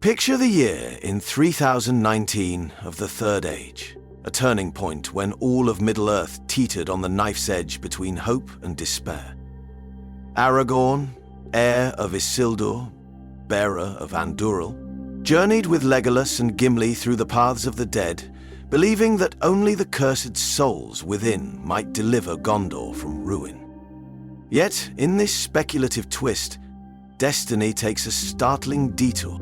Picture the year in 3019 of the Third Age, a turning point when all of Middle-earth teetered on the knife's edge between hope and despair. Aragorn, heir of Isildur, bearer of Andúril, journeyed with Legolas and Gimli through the paths of the dead, believing that only the cursed souls within might deliver Gondor from ruin. Yet, in this speculative twist, destiny takes a startling detour.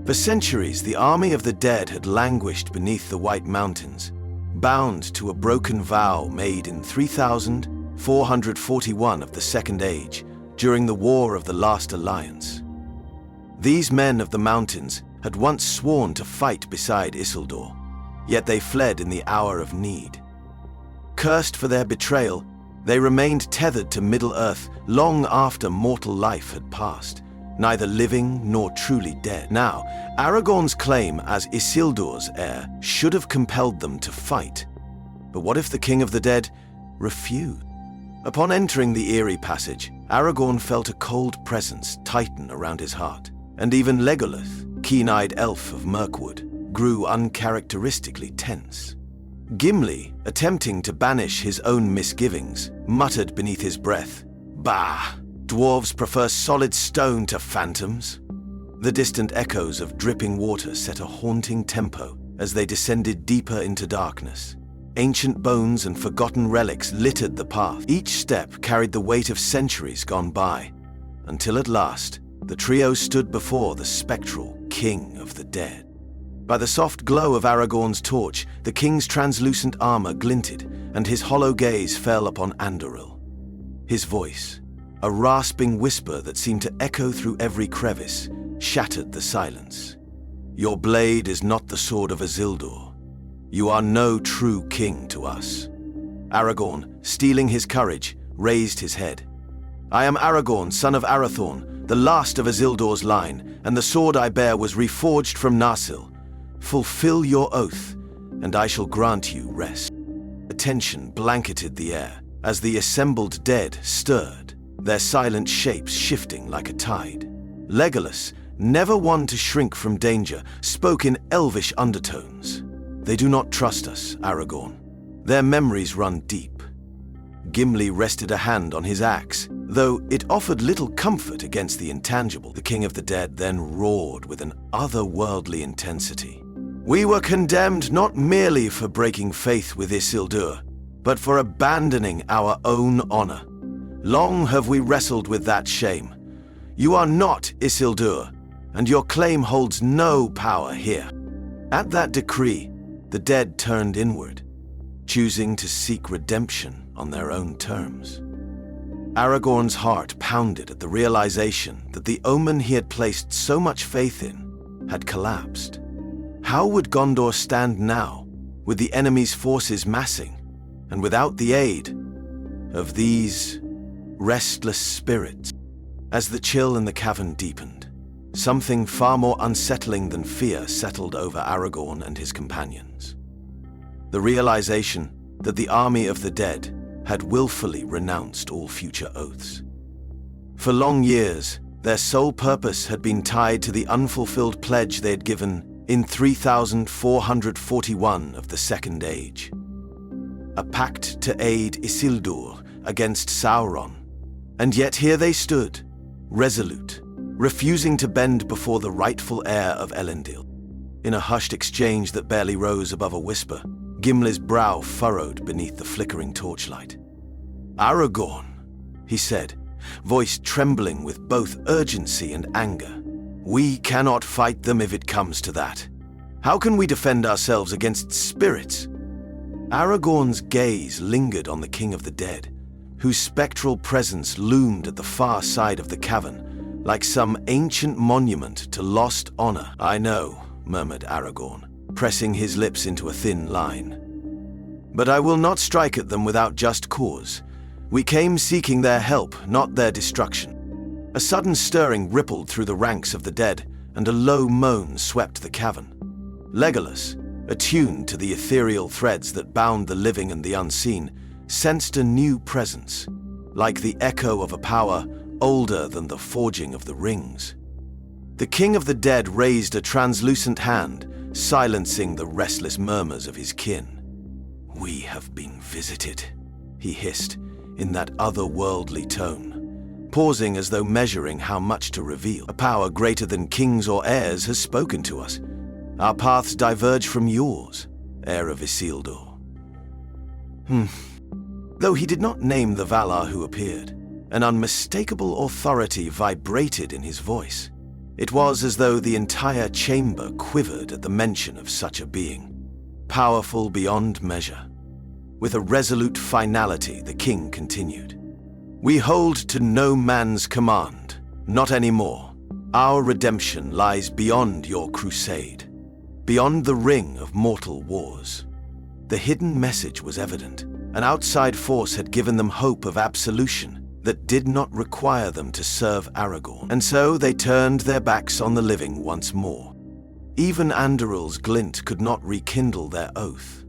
For centuries, the army of the dead had languished beneath the White Mountains, bound to a broken vow made in 3441 of the Second Age, during the War of the Last Alliance. These men of the mountains had once sworn to fight beside Isildur, yet they fled in the hour of need. Cursed for their betrayal, they remained tethered to Middle-earth long after mortal life had passed, neither living nor truly dead. Now, Aragorn's claim as Isildur's heir should have compelled them to fight. But what if the King of the Dead refused? Upon entering the eerie passage, Aragorn felt a cold presence tighten around his heart, and even Legolas, keen-eyed elf of Mirkwood, grew uncharacteristically tense. Gimli, attempting to banish his own misgivings, muttered beneath his breath, "Bah! Dwarves prefer solid stone to phantoms." The distant echoes of dripping water set a haunting tempo as they descended deeper into darkness. Ancient bones and forgotten relics littered the path. Each step carried the weight of centuries gone by, until at last, the trio stood before the spectral King of the Dead. By the soft glow of Aragorn's torch, the king's translucent armor glinted, and his hollow gaze fell upon Andúril. His voice, a rasping whisper that seemed to echo through every crevice, shattered the silence. "Your blade is not the sword of Isildur. You are no true king to us." Aragorn, steeling his courage, raised his head. "I am Aragorn, son of Arathorn, the last of Isildur's line, and the sword I bear was reforged from Narsil. Fulfill your oath, and I shall grant you rest." A tension blanketed the air as the assembled dead stirred, their silent shapes shifting like a tide. Legolas, never one to shrink from danger, spoke in elvish undertones. "They do not trust us, Aragorn. Their memories run deep." Gimli rested a hand on his axe, though it offered little comfort against the intangible. The King of the Dead then roared with an otherworldly intensity. "We were condemned not merely for breaking faith with Isildur, but for abandoning our own honor. Long have we wrestled with that shame. You are not Isildur, and your claim holds no power here." At that decree, the dead turned inward, choosing to seek redemption on their own terms. Aragorn's heart pounded at the realization that the omen he had placed so much faith in had collapsed. How would Gondor stand now, with the enemy's forces massing, and without the aid of these restless spirits? As the chill in the cavern deepened, something far more unsettling than fear settled over Aragorn and his companions. The realization that the army of the dead had willfully renounced all future oaths. For long years, their sole purpose had been tied to the unfulfilled pledge they had given in 3441 of the Second Age. A pact to aid Isildur against Sauron. And yet here they stood, resolute, refusing to bend before the rightful heir of Elendil. In a hushed exchange that barely rose above a whisper, Gimli's brow furrowed beneath the flickering torchlight. "Aragorn," he said, voice trembling with both urgency and anger. "We cannot fight them if it comes to that. How can we defend ourselves against spirits?" Aragorn's gaze lingered on the King of the Dead, whose spectral presence loomed at the far side of the cavern, like some ancient monument to lost honor. "I know," murmured Aragorn, pressing his lips into a thin line. "But I will not strike at them without just cause. We came seeking their help, not their destruction." A sudden stirring rippled through the ranks of the dead, and a low moan swept the cavern. Legolas, attuned to the ethereal threads that bound the living and the unseen, sensed a new presence, like the echo of a power older than the forging of the rings. The king of the dead raised a translucent hand, silencing the restless murmurs of his kin. "We have been visited," he hissed, in that otherworldly tone, pausing as though measuring how much to reveal. "A power greater than kings or heirs has spoken to us. Our paths diverge from yours, heir of Isildur." Though he did not name the Valar who appeared, an unmistakable authority vibrated in his voice. It was as though the entire chamber quivered at the mention of such a being, powerful beyond measure. With a resolute finality, the king continued. "We hold to no man's command, not anymore. Our redemption lies beyond your crusade, beyond the ring of mortal wars." The hidden message was evident. An outside force had given them hope of absolution that did not require them to serve Aragorn, and so they turned their backs on the living once more. Even Anduril's glint could not rekindle their oath.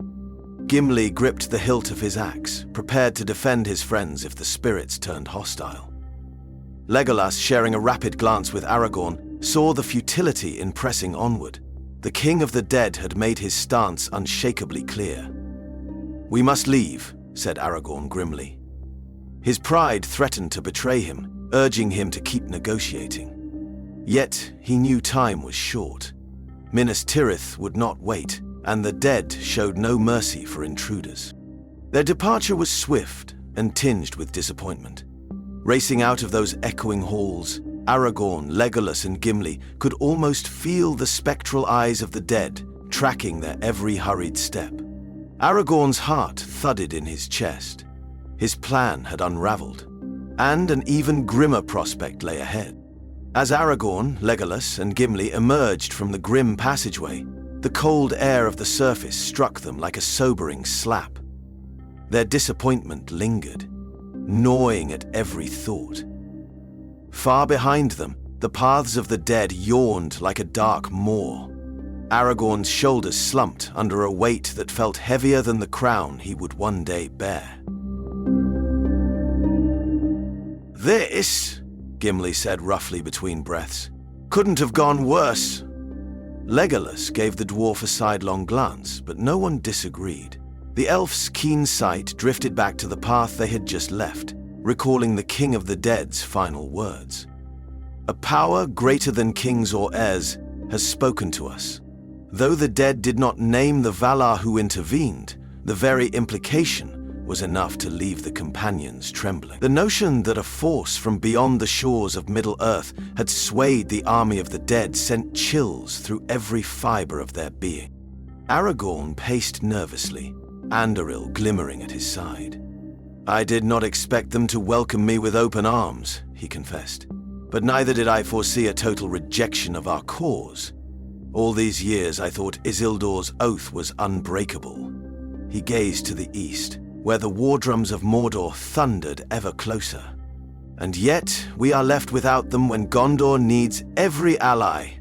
Gimli gripped the hilt of his axe, prepared to defend his friends if the spirits turned hostile. Legolas, sharing a rapid glance with Aragorn, saw the futility in pressing onward. The king of the dead had made his stance unshakably clear. "We must leave," said Aragorn grimly. His pride threatened to betray him, urging him to keep negotiating. Yet he knew time was short. Minas Tirith would not wait, and the dead showed no mercy for intruders. Their departure was swift and tinged with disappointment. Racing out of those echoing halls, Aragorn, Legolas and Gimli could almost feel the spectral eyes of the dead tracking their every hurried step. Aragorn's heart thudded in his chest. His plan had unraveled, and an even grimmer prospect lay ahead. As Aragorn, Legolas, and Gimli emerged from the grim passageway, the cold air of the surface struck them like a sobering slap. Their disappointment lingered, gnawing at every thought. Far behind them, the paths of the dead yawned like a dark maw. Aragorn's shoulders slumped under a weight that felt heavier than the crown he would one day bear. "This," Gimli said roughly between breaths, "couldn't have gone worse." Legolas gave the dwarf a sidelong glance, but no one disagreed. The elf's keen sight drifted back to the path they had just left, recalling the King of the Dead's final words. "A power greater than kings or heirs has spoken to us." Though the dead did not name the Valar who intervened, the very implication was enough to leave the companions trembling. The notion that a force from beyond the shores of Middle-earth had swayed the army of the dead sent chills through every fiber of their being. Aragorn paced nervously, Anduril glimmering at his side. "I did not expect them to welcome me with open arms," he confessed. "But neither did I foresee a total rejection of our cause. All these years I thought Isildur's oath was unbreakable." He gazed to the east, where the war drums of Mordor thundered ever closer. "And yet we are left without them when Gondor needs every ally."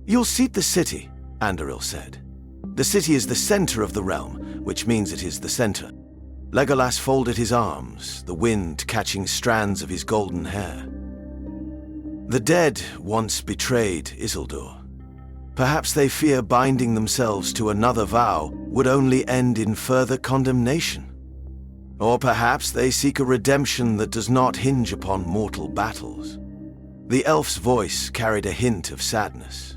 "You'll seat the city," Anduril said. "The city is the center of the realm, which means it is the center." Legolas folded his arms, the wind catching strands of his golden hair. "The dead once betrayed Isildur. Perhaps they fear binding themselves to another vow would only end in further condemnation. Or perhaps they seek a redemption that does not hinge upon mortal battles." The elf's voice carried a hint of sadness.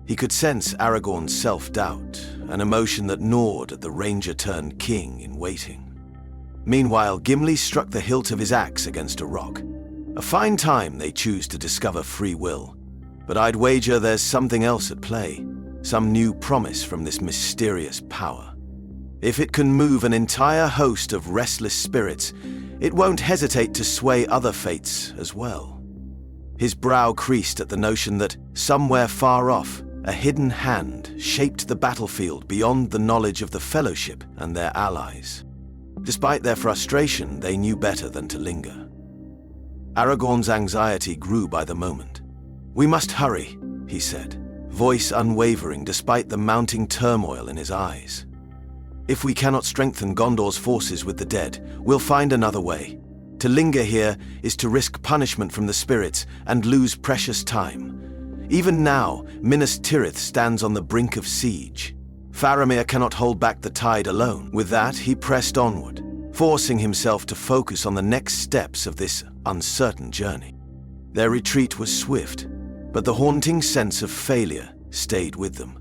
He could sense Aragorn's self-doubt, an emotion that gnawed at the ranger-turned-king in waiting. Meanwhile, Gimli struck the hilt of his axe against a rock. A fine time they choose to discover free will, but I'd wager there's something else at play, some new promise from this mysterious power. If it can move an entire host of restless spirits, it won't hesitate to sway other fates as well. His brow creased at the notion that, somewhere far off, a hidden hand shaped the battlefield beyond the knowledge of the Fellowship and their allies. Despite their frustration, they knew better than to linger. Aragorn's anxiety grew by the moment. "We must hurry," he said, voice unwavering despite the mounting turmoil in his eyes. "If we cannot strengthen Gondor's forces with the dead, we'll find another way. To linger here is to risk punishment from the spirits and lose precious time. Even now, Minas Tirith stands on the brink of siege. Faramir cannot hold back the tide alone. With that, he pressed onward, forcing himself to focus on the next steps of this uncertain journey. Their retreat was swift, but the haunting sense of failure stayed with them.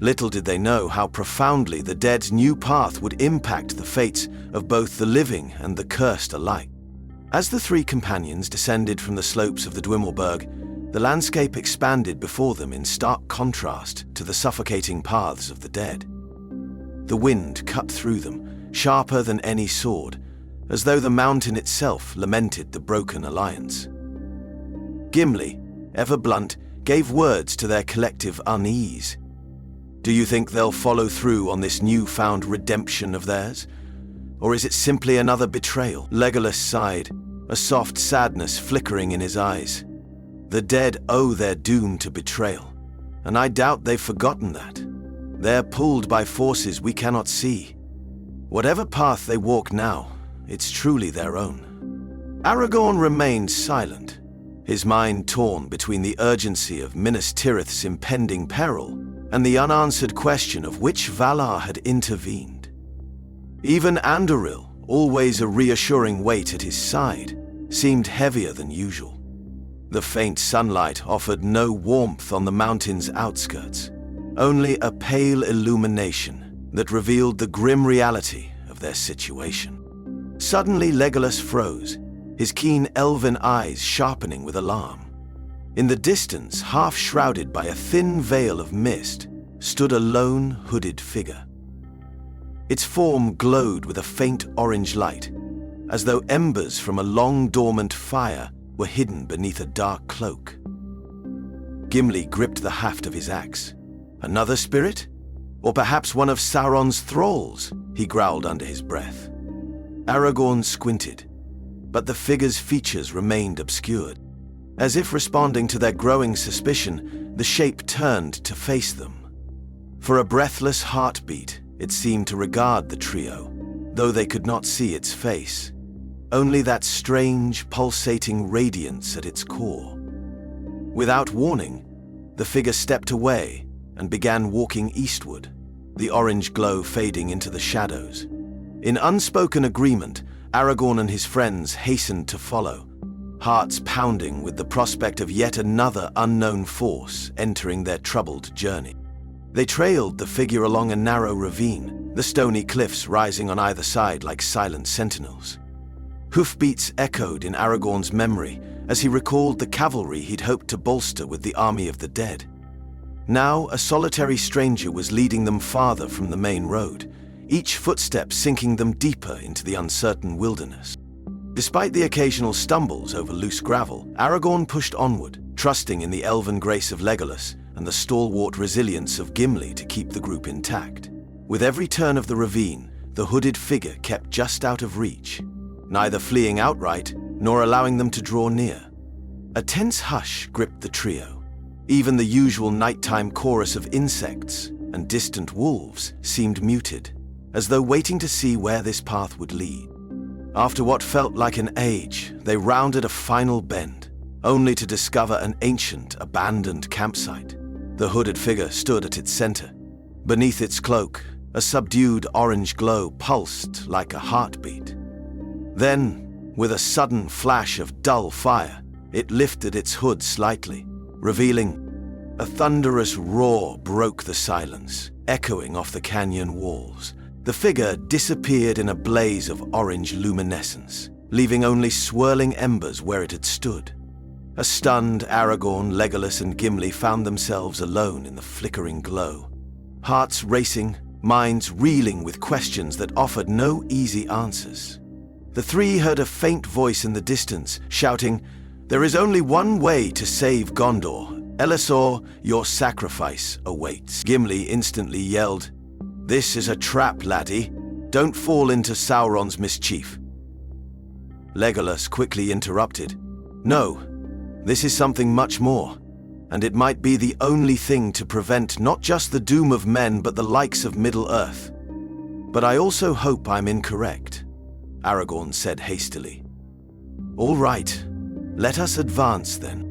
Little did they know how profoundly the dead's new path would impact the fates of both the living and the cursed alike. As the three companions descended from the slopes of the Dwimmelberg, the landscape expanded before them in stark contrast to the suffocating paths of the dead. The wind cut through them, sharper than any sword, as though the mountain itself lamented the broken alliance. Gimli, ever blunt, gave words to their collective unease. Do you think they'll follow through on this newfound redemption of theirs? Or is it simply another betrayal? Legolas sighed, a soft sadness flickering in his eyes. The dead owe their doom to betrayal, and I doubt they've forgotten that. They're pulled by forces we cannot see. Whatever path they walk now, it's truly their own. Aragorn remained silent, his mind torn between the urgency of Minas Tirith's impending peril and the unanswered question of which Valar had intervened. Even Anduril, always a reassuring weight at his side, seemed heavier than usual. The faint sunlight offered no warmth on the mountain's outskirts, only a pale illumination that revealed the grim reality of their situation. Suddenly Legolas froze, his keen elven eyes sharpening with alarm. In the distance, half shrouded by a thin veil of mist, stood a lone, hooded figure. Its form glowed with a faint orange light, as though embers from a long-dormant fire were hidden beneath a dark cloak. Gimli gripped the haft of his axe. Another spirit? Or perhaps one of Sauron's thralls? He growled under his breath. Aragorn squinted, but the figure's features remained obscured. As if responding to their growing suspicion, the shape turned to face them. For a breathless heartbeat, it seemed to regard the trio, though they could not see its face. Only that strange, pulsating radiance at its core. Without warning, the figure stepped away and began walking eastward, the orange glow fading into the shadows. In unspoken agreement, Aragorn and his friends hastened to follow, hearts pounding with the prospect of yet another unknown force entering their troubled journey. They trailed the figure along a narrow ravine, the stony cliffs rising on either side like silent sentinels. Hoofbeats echoed in Aragorn's memory as he recalled the cavalry he'd hoped to bolster with the army of the dead. Now a solitary stranger was leading them farther from the main road, each footstep sinking them deeper into the uncertain wilderness. Despite the occasional stumbles over loose gravel, Aragorn pushed onward, trusting in the elven grace of Legolas and the stalwart resilience of Gimli to keep the group intact. With every turn of the ravine, the hooded figure kept just out of reach, neither fleeing outright nor allowing them to draw near. A tense hush gripped the trio. Even the usual nighttime chorus of insects and distant wolves seemed muted, as though waiting to see where this path would lead. After what felt like an age, they rounded a final bend, only to discover an ancient, abandoned campsite. The hooded figure stood at its center. Beneath its cloak, a subdued orange glow pulsed like a heartbeat. Then, with a sudden flash of dull fire, it lifted its hood slightly, revealing a thunderous roar broke the silence, echoing off the canyon walls. The figure disappeared in a blaze of orange luminescence, leaving only swirling embers where it had stood. A stunned Aragorn, Legolas, and Gimli found themselves alone in the flickering glow. Hearts racing, minds reeling with questions that offered no easy answers. The three heard a faint voice in the distance, shouting, "There is only one way to save Gondor. Elisor, your sacrifice awaits." Gimli instantly yelled, "This is a trap, laddie. Don't fall into Sauron's mischief." Legolas quickly interrupted, "No, this is something much more, and it might be the only thing to prevent not just the doom of men but the likes of Middle-earth. But I also hope I'm incorrect," Aragorn said hastily. "All right, let us advance then."